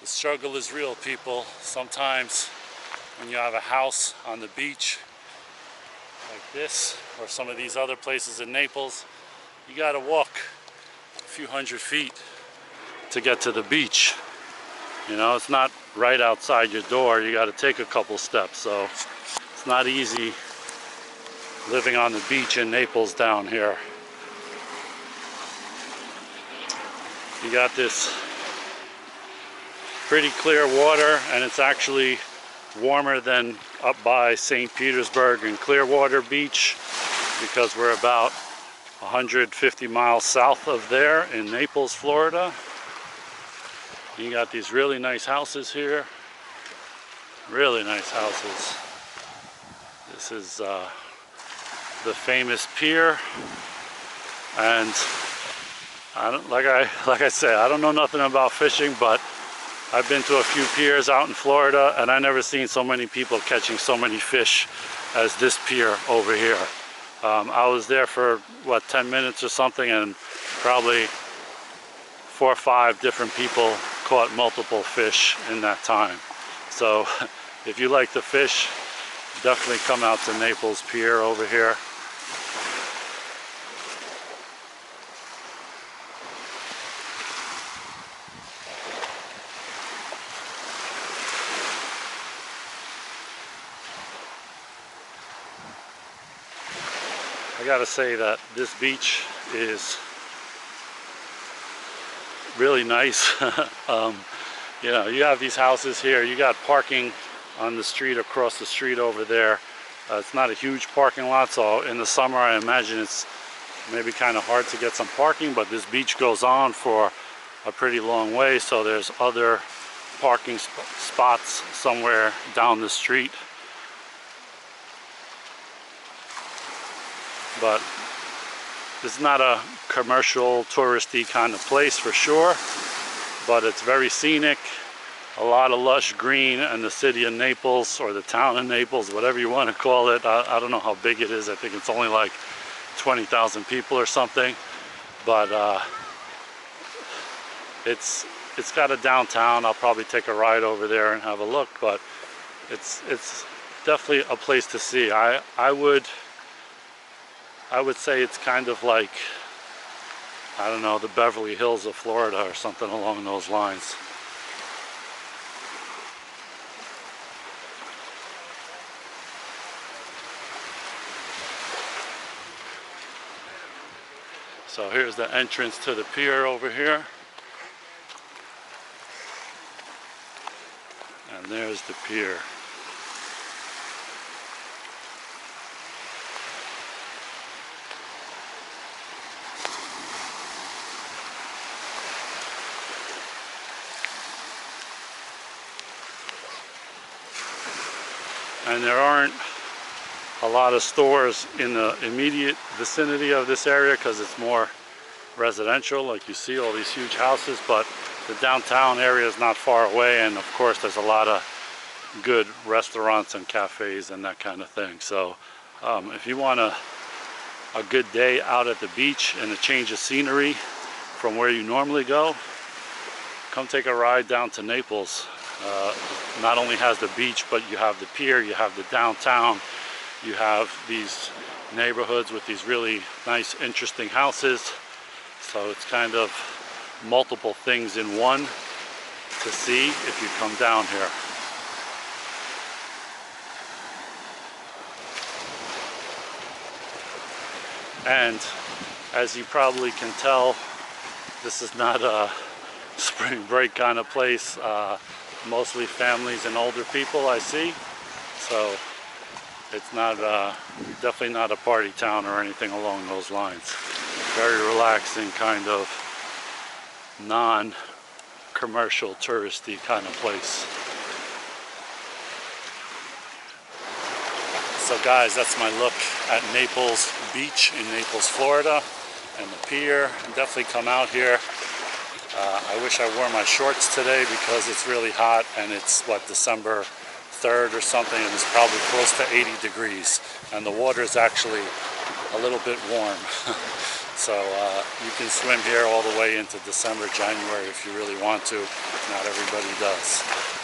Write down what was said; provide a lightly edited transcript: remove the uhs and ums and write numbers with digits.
The struggle is real, people. Sometimes when you have a house on the beach like this or some of these other places in Naples, you gotta walk a few hundred feet to get to the beach. You know, it's not right outside your door. You gotta take a couple steps, so it's not easy living on the beach in Naples down here. You got this pretty clear water, and it's actually warmer than up by St. Petersburg and Clearwater Beach, because we're about 150 miles south of there in Naples, Florida. You got these really nice houses here. Really nice houses. This is the famous pier, and like I say, I don't know nothing about fishing, but I've been to a few piers out in Florida, and I never seen so many people catching so many fish as this pier over here. I was there for what, 10 minutes or something, and probably 4 or 5 different people caught multiple fish in that time. So if you like to fish, definitely come out to Naples Pier over here. I gotta say that this beach is really nice. You know, you have these houses here, you got parking on the street across the street over there. It's not a huge parking lot, so in the summer I imagine it's maybe kind of hard to get some parking, but this beach goes on for a pretty long way, so there's other parking spots somewhere down the street. But this is not a commercial touristy kind of place for sure, but it's very scenic, a lot of lush green, and the city of Naples, or the town of Naples, whatever you want to call it, I don't know how big it is. I think it's only like 20,000 people or something, but it's got a downtown. I'll probably take a ride over there and have a look, but it's definitely a place to see. I would say it's kind of like, I don't know, the Beverly Hills of Florida or something along those lines. So here's the entrance to the pier over here. And there's the pier. And there aren't a lot of stores in the immediate vicinity of this area because it's more residential. Like you see all these huge houses, but the downtown area is not far away, and of course there's a lot of good restaurants and cafes and that kind of thing. So if you want a good day out at the beach and a change of scenery from where you normally go, come take a ride down to Naples. Not only has the beach, but you have the pier, you have the downtown, you have these neighborhoods with these really nice, interesting houses. So it's kind of multiple things in one to see if you come down here. And as you probably can tell, this is not a spring break kind of place. Mostly families and older people I see, so it's not definitely not a party town or anything along those lines. Very relaxing, kind of non-commercial touristy kind of place. So guys, that's my look at Naples Beach in Naples, Florida, and the pier. Definitely come out here. I wish I wore my shorts today because it's really hot, and it's what, December 3rd or something, and it's probably close to 80 degrees, and the water is actually a little bit warm. So you can swim here all the way into December, January if you really want to. Not everybody does.